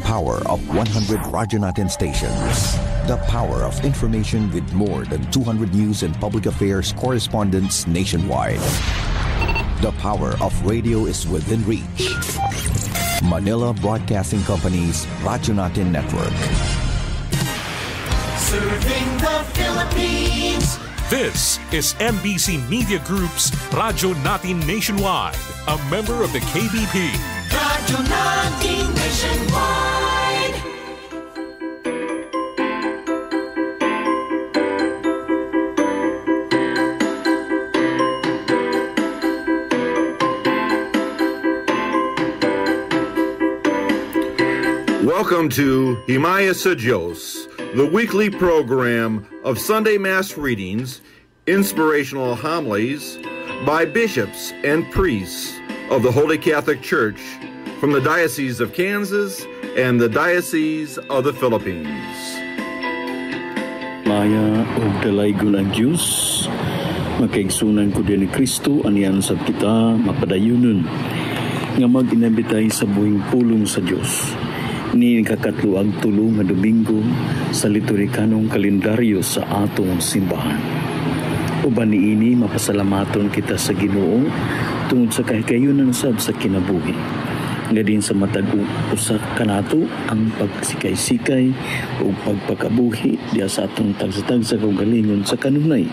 power of 100 Radyo Natin stations. The power of information with more than 200 news and public affairs correspondents nationwide. The power of radio is within reach. Manila Broadcasting Company's Radyo Natin Network. Serving the Philippines. This is MBC Media Group's Radyo Natin Nationwide, a member of the KBP. Radyo Natin Nationwide. Welcome to Himaya sa Diyos, the weekly program of Sunday Mass readings, inspirational homilies by bishops and priests of the Holy Catholic Church from the Diocese of Kansas and the Diocese of the Philippines. Maya og dalaygon ang Diyos, makaigsunan ko din ni Kristo, aniyan sa kita mapadayunon, nga mag-inabitay sa buhing pulong sa Diyos. Ni kakatlo ang tulong nga Domingo sa liturhikanong kalendaryo sa atong simbahan. Uban niini mapasalamaton kita sa Ginoo tungod sa kahigayunan sab sa kinabuhi. Nga din sa matag usa kanato ang pagsikay-sikay o pagpakabuhi diya sa atong tagsatag sa kaugalingon sa kanunay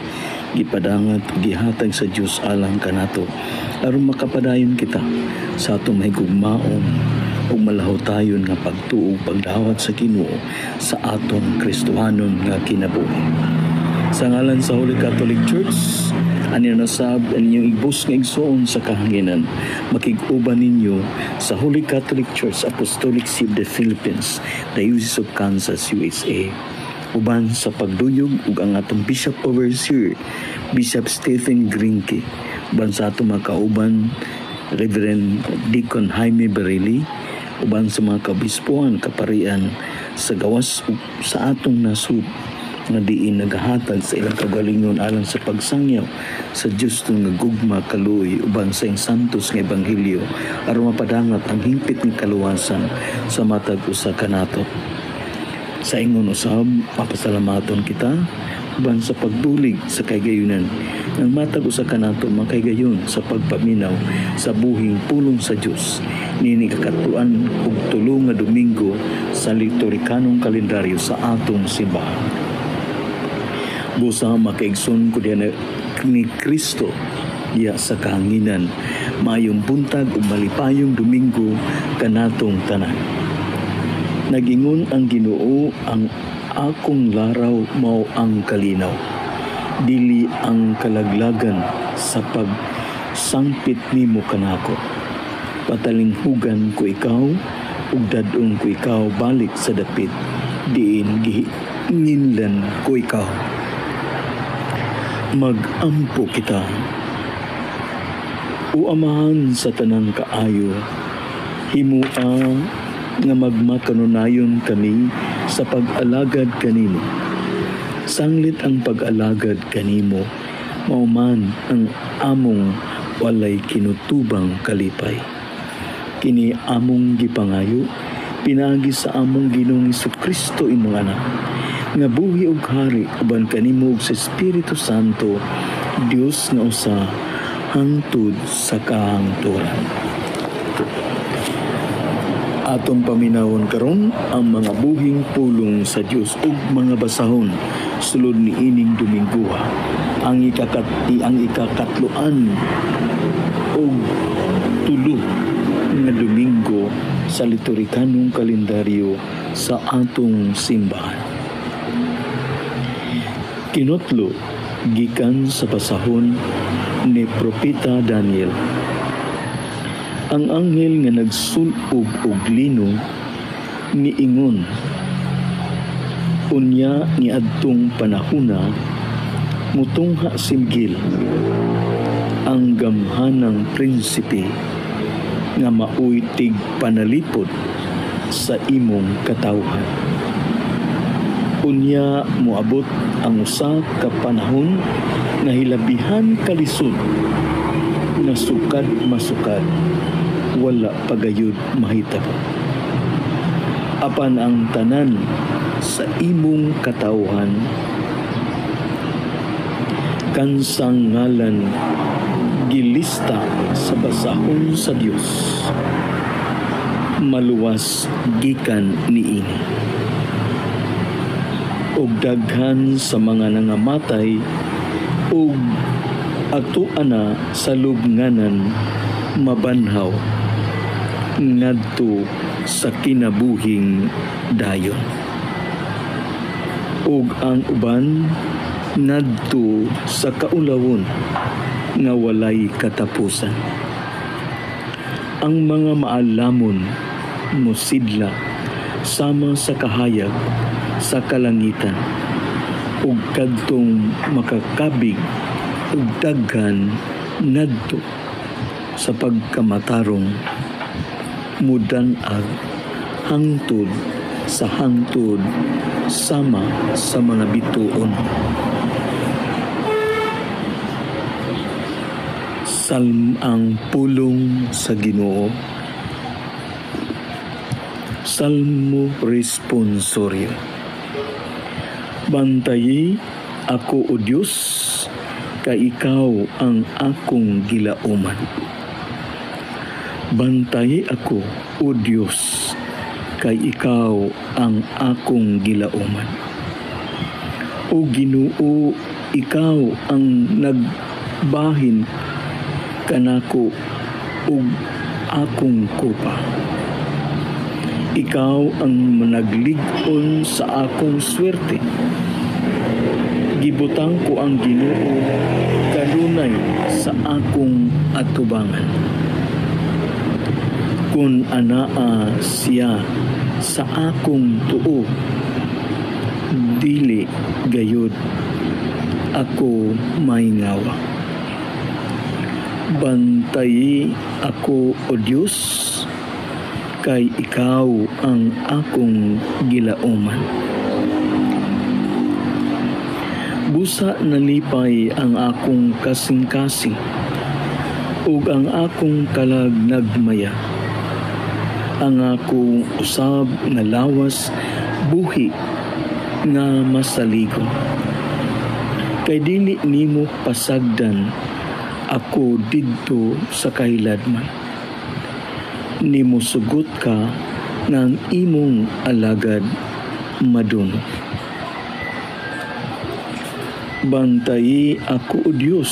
gipadangat gihatag sa Dios alang kanato aron makapadayon kita sa atong mahigugmaon ug malaho tayon nga pagtuog pagdawat sa Ginoo sa atong Kristohanon nga kinabuhi. Sa ngalan sa Holy Catholic Church, ani nasab inyong ibus nga igsoon sa kahanginan, makig-uban ninyo sa Holy Catholic Church Apostolic See of the Philippines, Diocese of Kansas, USA. Uban sa pagduyog ug ang atong Bishop Overseer, Bishop Stephen Grinke, uban sa atong makauban Reverend Deacon Jaime Barili, uban sa mga kabispuan kaparian sa gawas sa atong nasud nga diin nagahatag sa ilang kagalingon alang sa pagsangyaw sa Dios nga gugma kaluoy uban sa santos nga ebanghelyo aron mapadangat ang hingpit ng kaluwasan sa matag usa kanato. Sa ingon usab mapasalamaton kita uban sa pagdulig sa kagayunan ng matag usa kanato makaygayon sa pagpaminaw sa buhing pulong sa Dios nini kakatuan ug tulo nga Domingo sa liturhikanong kalendaryo sa atong simbahan. Busa makaigsoon ko diyan ni Kristo diya sa kahanginan mayong buntag ug malipayong Domingo kanatong tanan. Nagingon ang Ginoo, ang akong laraw mao ang kalinaw, dili ang kalaglagan sa pagsangpit nimo kanako. Patalinghugan ko ikaw ug dadong ko ikaw balik sa dapit, diin gihinginlan ko ikaw. Mag-ampo kita, o Amahan sa tanang kaayo, himua nga magmakanunayon kami sa pag-alagad kanimo. Sanglit ang pag-alagad kanimo, mauman ang among walay kinutubang kalipay. Kini among gipangayo, pinagi sa among Ginoong Jesucristo imong anak, nga buhi ug hari uban kanimo ug sa Espiritu Santo, Dios nga usa hangtod sa kahangturan. Atong paminawon karon ang mga buhing pulong sa Dios ug mga basahon sulod ni ining Domingo, ang ikakatloan ug tulo nga Domingo sa liturhikanong kalendaryo sa atong simbahan. Kinotlo gikan sa basahon ni Propeta Daniel. Ang anghel nga nagsulog og lino niingon, unya ni adtong panahona mutungha simgil ang gamhanang prinsipe nga mauitig panalipod sa imong katawhan. Unya moabot ang usa ka panahon nga hilabihan kalisod na sukad masukad wala pagayud mahitabo. apan ang tanan sa imong katawhan kansang ngalan gilista sa basahon sa Dios maluwas gikan niini ug daghan sa mga nangamatay ug atuana sa lubnganan mabanhaw ngadto sa kinabuhing dayon ug ang uban ngadto sa kaulawon nga walay katapusan. Ang mga maalamon mosidla sama sa kahayag sa kalangitan ug kadtong makakabig ug daghan ngadto sa pagkamatarong mudan-ag hangtod sa hangtod sama sa mga bituon. Ang pulong sa Ginoo. Salmo responsorio. Bantayi ako o Diyos, kay ikaw ang akong gilauman. Bantayi ako o Diyos, kay ikaw ang akong gilauman. O Ginoo, ikaw ang nagbahin kanako ug akong kupa. Ikaw ang managlig-on sa akong swerte. Gibutang ko ang Ginoo kanunay sa akong atubangan. Kun anaa siya sa akong tuo, dili gayud ako maingawa. Bantayi ako o Diyos, kay ikaw ang akong gilauman. Busa nalipay ang akong kasing-kasing ug ang akong kalag nagmaya. Ang akong usab nga lawas buhi nga masaligon. Kay dili nimo pasagdan ako didto sa kahiladman. Nimo sugot ka ng imong alagad madunog. Bantayi ako o Diyos,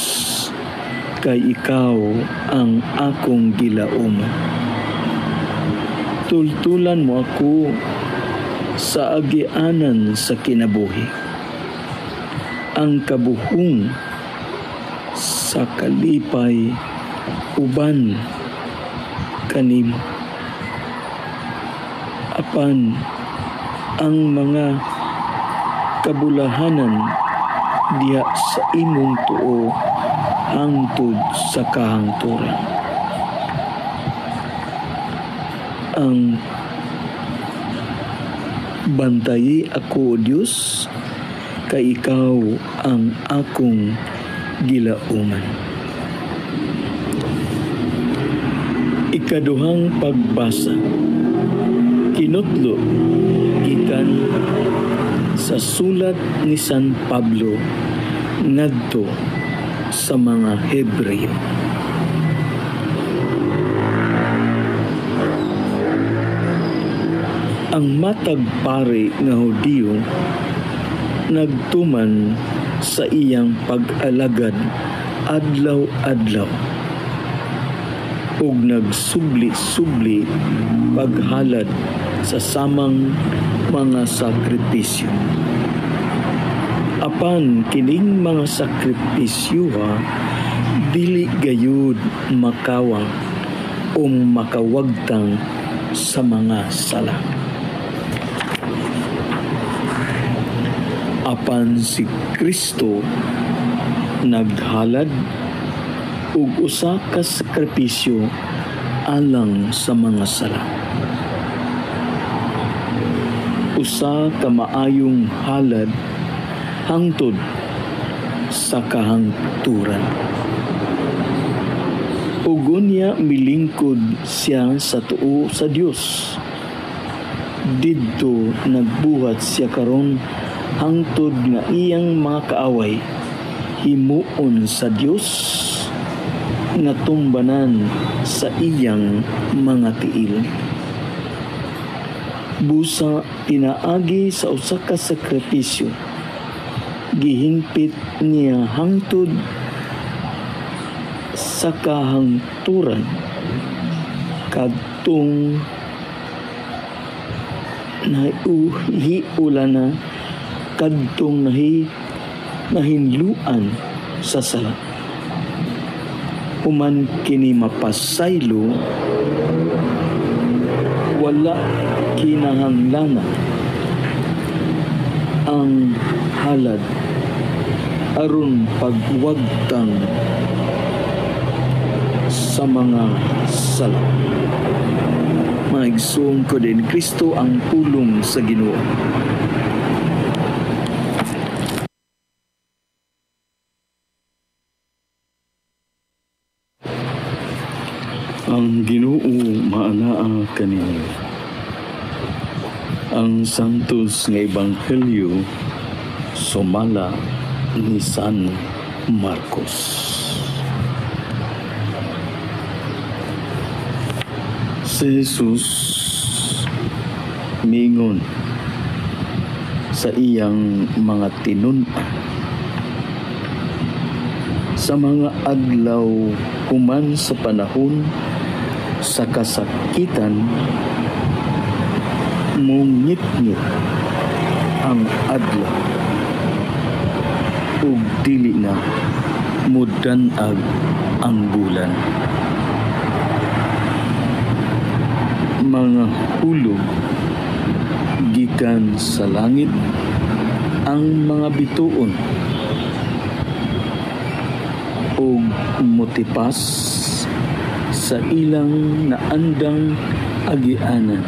kay ikaw ang akong gilauman. Tultulan mo ako sa agianan sa kinabuhi. Ang kabuhong sa kalipay uban kanimo. Apan ang mga kabulahanan diha sa imong tuo hangtod sa kahangturan. Ang bantayi ako o Diyos, kay ikaw ang akong gilauman. Ikaduhang pagbasa. Kinutlo gikan sa sulat ni San Pablo ngadto sa mga Hebreo. Ang matag pare nga Hudiyo nagtuman sa iyang pag-alagad adlaw-adlaw ug nagsubli-subli paghalad sa samang mga sakripisyo. Apan kining mga sakripisyo dili gayud makawang o makawagtang sa mga sala. Apan si Kristo naghalad ug usa ka sakripisyo alang sa mga sala. Usa ka maayong halad hangtod sa kahangturan. Ug unya milingkod siya sa tuo sa Dios. didto nagbuhat siya karon hangtod nga iyang mga kaaway himuon sa Dios nga tumbanan sa iyang mga tiil. Busa pinaagi sa usa ka sakripisyo, gihinpit niya hangtod sa kahangturan kadtong nahiula na kadtong nahinluan sa sala. Human kini mapasaylo, wala kinahanglanan ang halad aron pagwagtang sa mga sala. Maigsoon ko din Kristo ang pulong sa Ginoo. Ang Ginoo maanaa kaninyo. Ang santos nga ebanghelyo sumala ni San Marcos. Si Jesus mingon sa iyang mga tinun-an sa mga adlaw human sa panahon sa kasakitan, mungit-ngit ang adlaw ug dili na mudanag ang bulan. Mga hulog gikan sa langit ang mga bituon ug motipas sa ilang naandang agianan.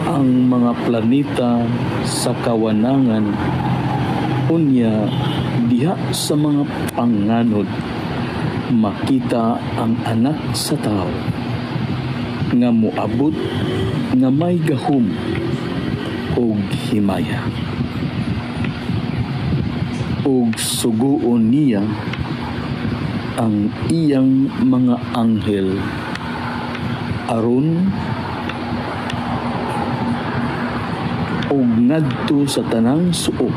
Ang mga planeta sa kawanangan unya diha sa mga panganod makita ang anak sa tao nga moabot nga may gahom og himaya og suguon niya ang iyang mga anghel aron og ngadto sa tanang suok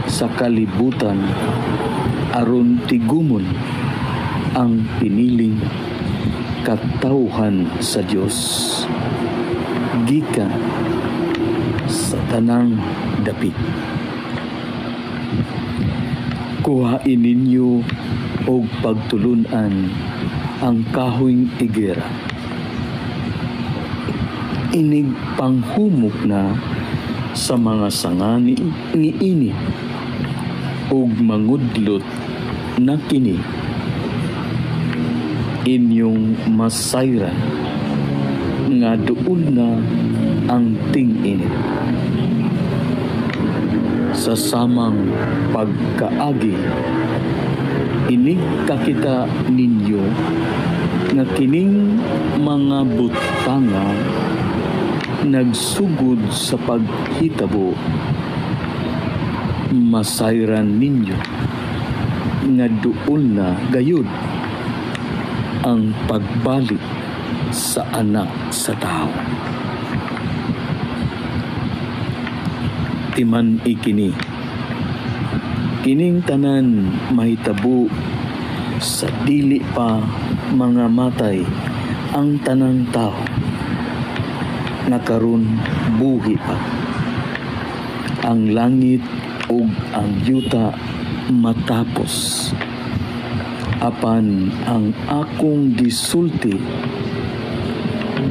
sa kalibutan aron tigumon ang piniling katawhan sa Dios gikan sa tanang dapit. Kuhain ninyo og pagtulunan ang kahoyng igera. Inig panghumok na sa mga sanga niini ug mangudlot na kini inyong masayran nga duol na ang ting-init. Sa samang pagkaagi inig kakita ninyo nga kining mga butanga nagsugod sa paghitabo, masayran ninyo nga duol na gayud ang pagbalik sa anak sa tao. Timan ikini kining tanan mahitabo sa dili pa mga matay ang tanang tao na karon buhi pa. Ang langit ug ang yuta matapos, apan ang akong gisulti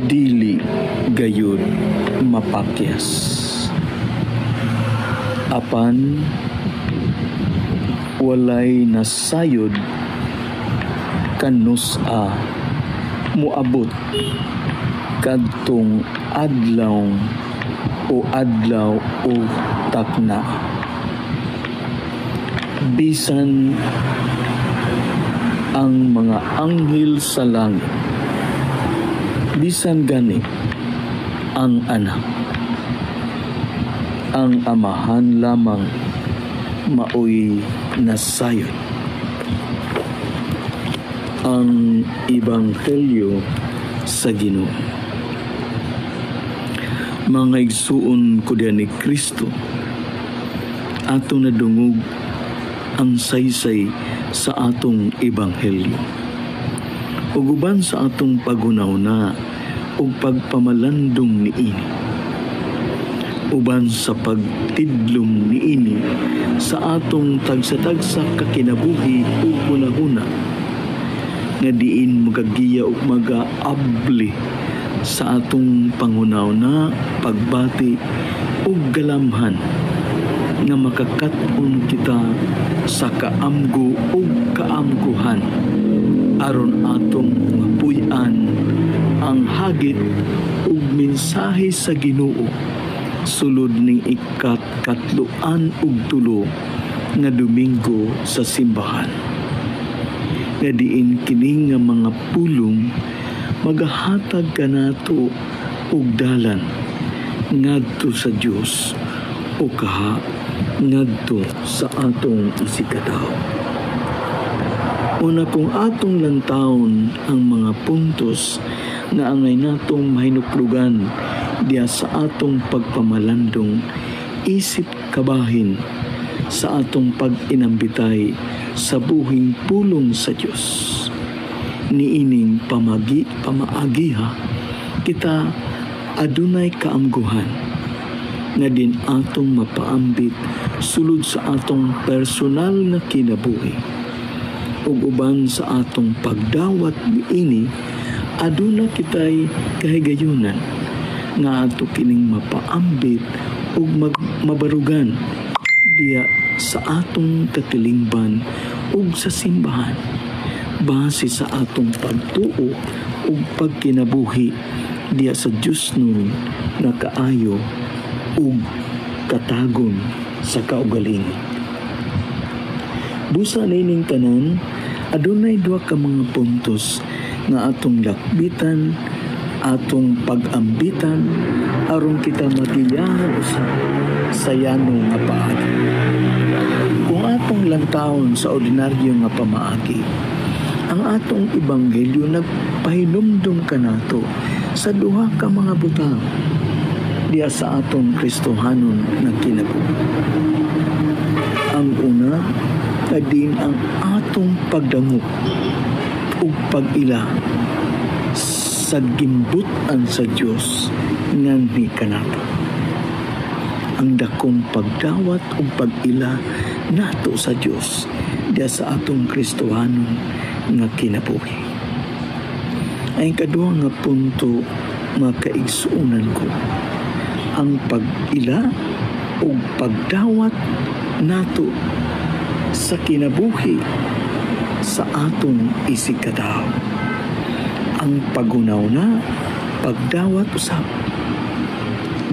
dili gayud mapakyas. Apan walay nasayod kanusa muabot kadtong adlaw o takna. Bisan ang mga anghel sa langit, bisan gani ang anak, ang amahan lamang maoy nasayon. Ang Ebanghelyo sa Ginoo. Mga igsuon ko diyan ni Kristo, atong nadungog ang saysay sa atong Ebanghelyo. Ug uban sa atong pagunaw-na ug pagpamalandong niini. Uban sa pagtidlom niini sa atong tagsa-tagsa kakinabuhi ug hunahuna nga diin magagiya ug magaabli sa atong pangunaw na pagbati ug galamhan nga makakat-on kita sa kaamgo ug kaamguhan aron atong mapuy-an ang hagit ug mensahe sa Ginoo sulod ning ikatluan ug tulo nga Domingo sa simbahan. Nga diin kini nga mga pulong magahatag kanato og dalan ngadto sa Dios o kaha ngadto sa atong isikataw. Una kung atong lantawon ang mga puntos na angay natong mahinuplugan diya sa atong pagpamalandong isip kabahin sa atong pag-inambitay sa buhing pulong sa Dios. Niining pamaagiha kita adunay kaamguhan nga din atong mapaambit sulod sa atong personal nga kinabuhi. Ug uban sa atong pagdawat niini aduna kitay kahigayunan nga ato kining mapaambit ug mabarugan diya sa atong katilingban ug sa simbahan base sa atong pagtuo ug pagkinabuhi diya sa Dios nun na kaayo ug katagon sa kaugalingon. Busa nining tanan adunay duha ka mga puntos nga atong lakbitan, atong pag-ambitan aron kita magiyahan sa yanong nga paagi. Kung atong lantawon sa ordinaryo nga pamaagi, ang atong Ebanghelyo nagpahinumdum kanato sa duha ka mga butang diya sa atong Kristohanon nga kinabuhi. Ang una, kadin ang atong pagdangop ug pag-ila sa gimbutan sa Dios nganhi kanato. Ang dakong pagdawat ug pag-ila nato sa Dios diya sa atong Kristohanon nga kinabuhi. Ay kaduha nga punto nga kaigsuonan ko, ang pag-ila ug pagdawat nato sa kinabuhi sa atong isikataw. Ang pagunaw na pagdawat usab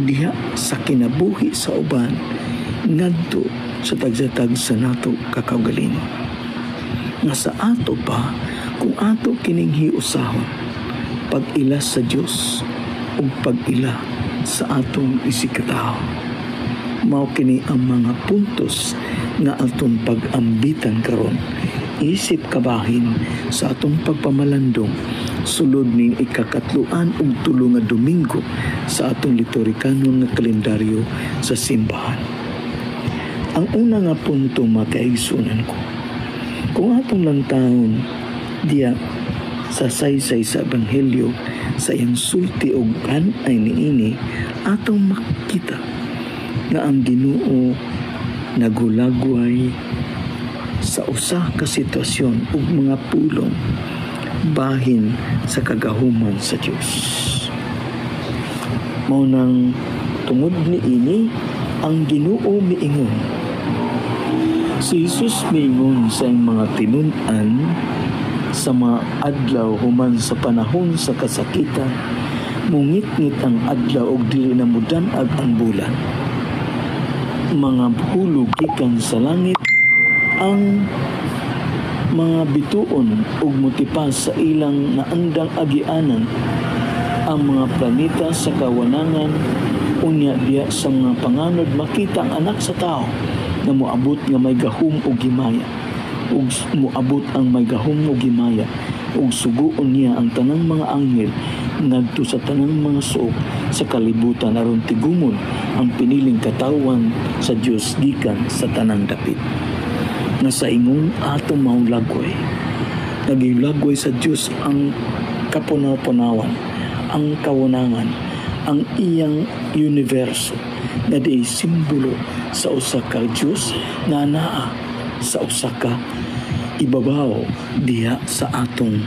diha sa kinabuhi sa uban ngadto sa tagsa-tagsa nato kakaugalingon. Nga sa ato pa kung ato kining hiusahon pag-ila sa Dios ug pag-ila sa atong isikataw. Mao kini ang mga puntos nga atong pag-ambitan karon isip kabahin sa atong pagpamalandong sulod ning ikakatluan ug tulo nga Domingo sa atong liturhikanon nga kalendaryo sa simbahan. Ang una nga punto makaigsunan ko, kung atong lantawon diya sa saysay sa Ebanghelyo sa iyang sulti ug kanay niini, atong makita nga ang Ginoo nagulagway sa usa ka sitwasyon ug mga pulong bahin sa kagahuman sa Dios. Mao nang tungod niini ang Ginoo miingon. Si Jesus miingon sa iyang mga tinun-an sa mga adlaw human sa panahon sa kasakitan, mungit-ngit ang adlaw ug dili na mudan-ag ang bulan. Mga hulog gikan sa langit ang mga bituon ug motipas sa ilang naandang agianan ang mga planeta sa kawanangan. Unya diya sa mga panganod makita ang anak sa tao na moabot nga may gahom ug himaya, ug moabot ang may gahom ug himaya, ug suguon niya ang tanang mga anghel ngadto sa tanang mga suok sa kalibutan aron tigumon ang piniling katawan sa Dios gikan sa tanang dapit. Nga sa ingon atong mahulagway, nagilagway sa Dios ang kapunaw-punawan, ang kawanangan, ang iyang universo na di simbolo sa usa ka Dios na naa sa usa ka ibabaw diha sa atong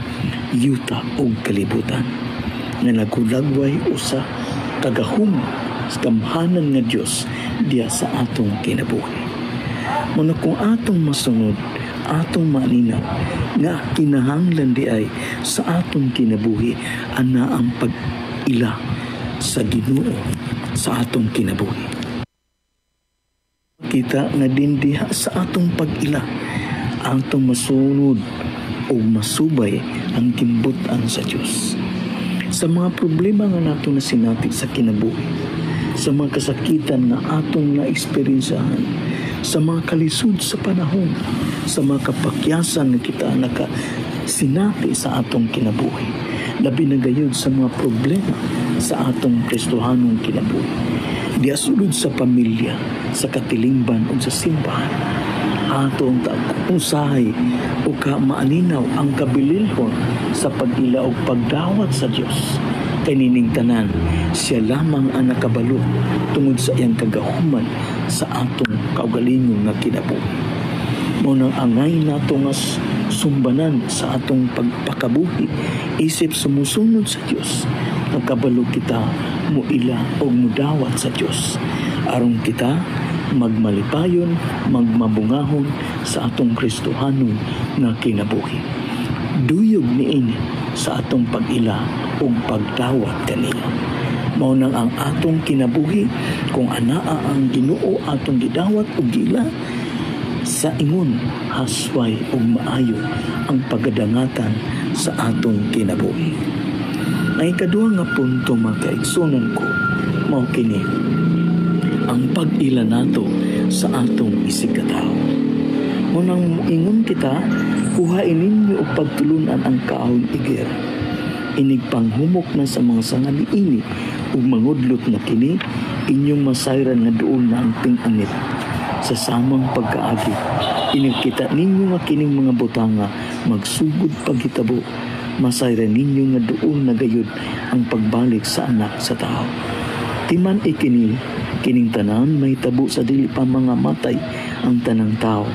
yuta ug kalibutan, nga nagulagway usa kagahom sa gamhanan nga Dios diha sa atong kinabuhi. Muna kung atong masunod, atong maninaw nga kinahanglan di ay sa atong kinabuhi ana ang pag-ila sa Ginoo sa atong kinabuhi. Kita nga din diha sa atong pag-ila atong masunod o masubay ang kimbutan sa Dios. Sa mga problema nga nato na sinati sa kinabuhi, sa mga kasakitan na atong na-eksperyensahan, sa mga kalisod sa panahon, sa mga kapakyasan na kita nakasinati sa atong kinabuhi, labi na gayud sa mga problema sa atong Kristohanong kinabuhi, diya sulod sa pamilya, sa katilingban o sa simbahan, atong usahay o maaninaw ang kabililhon sa pag-ila o pagdawat sa Dios. Kay nining tanan, siya lamang ang nakabalo tungod sa iyang kagahuman sa atong kaugalingon nga kinabuhi. Munang angay nato nga sumbanan sa atong pagpakabuhi, isip sumusunod sa Dios, nagkabalo kita muila o mudawat sa Dios, aron kita magmalipayon, magmabungahon sa atong Kristohanong nga kinabuhi. Duyog niini sa atong pag-ila o pagdawat kaniya. Mao nang ang atong kinabuhi kung anaa ang Ginoo atong gidawat o gila, sa ingon hasway ug maayo ang pagadangatan sa atong kinabuhi. Ay kaduha nga punto mga kaigsunan ko, mao kini ang pag-ila nato sa atong isigkatawo. Munang ingon kita, kuhain ninyo o pagtulunan ang kaahon igir. Inig panghumok na sa mga sangaliini ug mangudlot na kini, inyong masayran nga duol na ang ting-anit. Sa samang pagkaagi, inigkita ninyo nga kining mga butanga magsugod paghitabo, masayran ninyo nga duol na gayud ang pagbalik sa anak sa tao. Timan ikini, kining tanan may tabo sa dili pa mga matay ang tanang tao,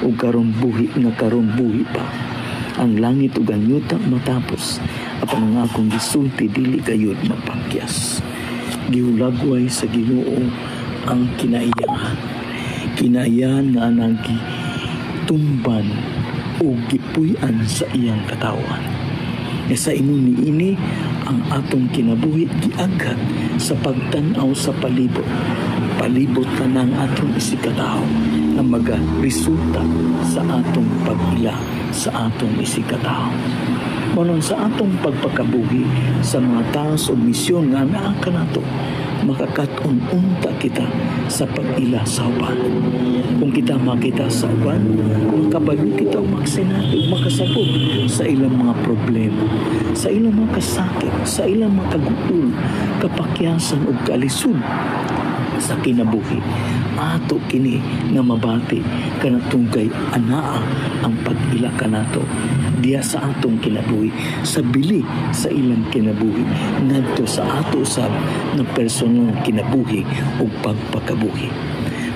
ug karon buhi nga karon buhi pa. Ang langit ug ang yuta matapos, apan ang akong gisulti dili gayud mapakyas. Gihulagway sa Ginoo ang kinaiyahan. Kinaiyahan nga nagi tumban o gipuy-an sa iyang katawan. E sa ingon niini, ang atong kinabuhi giaghat sa pagtan-aw sa palibot. Palibot ka ng atong isikataw na magaresulta sa atong pag-ila sa atong isikataw. Manong sa atong pagpakabuhi sa mga taos o misyon nga naa ka nato, makakatununta kita sa pag-ila sa uban. Kung kita makita sa uban, kung kabalo kita magsinati, makasabot sa ilang mga problema, sa ilang mga kasakit, sa ilang mga kagutul, kapakyasan o kalisod sa kinabuhi, ato kini nga mabati kanatong kay anaa ang pag-ila kanato diya sa atong kinabuhi, sa bili sa ilang kinabuhi, ngadto sa ato sab ng personal kinabuhi o pagpakabuhi.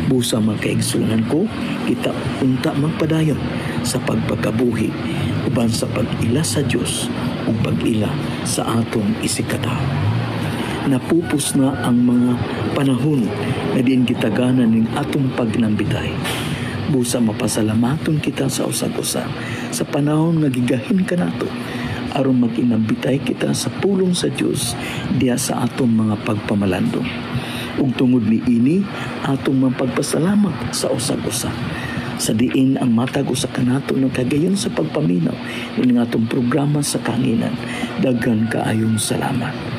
Busa mga kaigsunan ko, kita unta magpadayon sa pagpakabuhi uban sa pag-ila sa Dios o pag-ila sa atong isikataw. Napupos na ang mga panahon na diin gitaganan ning atong pagnambitay. Busa mapasalamaton kita sa usag-usa sa panahon nga gigahin kanato aron maginambitay kita sa pulong sa Dios diya sa atong mga pagpamalandong. Ug tungod ni ini atong mapagpasalamat sa usag-usa sa diin ang matag usa kanato ng kagayon sa pagpaminaw ng atong programa sa kanginan. Daghan kaayong salamat.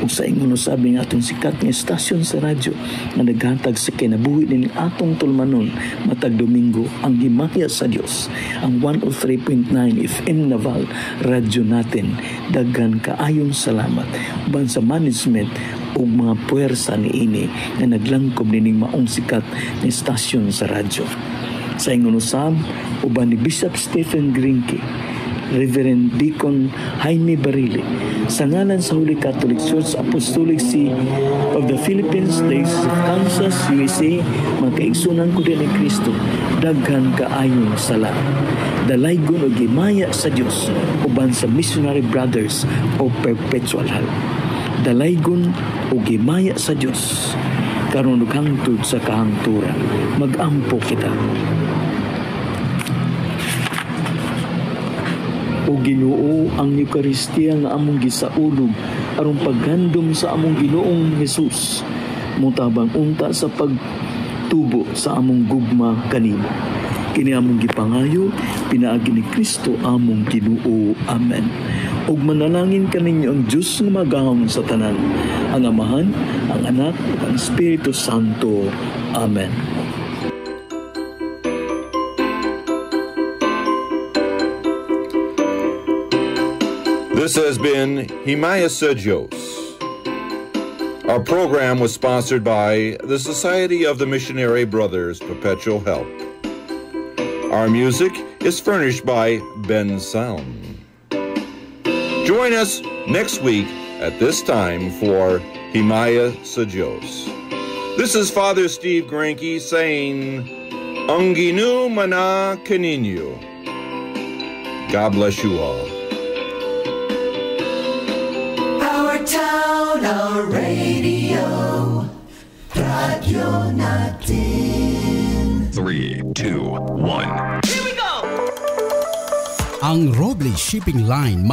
Ug sa ingon sabi nga atong sikat nga estasyon sa radyo nga naghatag sa kinabuhi ning atong tulmanon matag Domingo ang himaya sa Dios, ang 103.9 FM Naval Radyo Natin. Daghan kaayong salamat uban sa management ug mga puwersa niini nga naglangkob nining maong sikat nga estasyon sa radyo. Sa ingon usab uban ni Bishop Stephen Grinke, Reverend Deacon Jaime Barile, sa ngalan sa Holy Catholic Church Apostolic See of the Philippines, Diocese of Kansas, USA, magkaigsunan ko din ni Kristo, daghan kaayong sala. Dalaygon o gimaya sa Diyos, uban sa Missionary Brothers o Perpetual Help. Dalaygon o gimaya sa Diyos, karon ug hangtod sa kahangturan, magampo kita. O Ginoo, ang Eucharistia nga among gisaulog aron paghandom sa among Ginoong Hesus, mutabang unta sa pagtubo sa among gugma kanimo. Kini among gipangayo pinaagi ni Kristo among Ginoo. Amen. Ug manalangin kaninyo ang Dios nga magahom sa tanan, ang Amahan, ang Anak, ug ang Espiritu Santo. Amen. This has been Himaya sa Diyos. Our program was sponsored by the Society of the Missionary Brothers Perpetual Help. Our music is furnished by Ben Sound. Join us next week at this time for Himaya sa Diyos. This is Father Steve Granke saying, Ang Ginoo mana kaninyo. God bless you all. Town, our radio, Radyo Natin. 3, 2, 1. Here we go! Ang Roble Shipping Line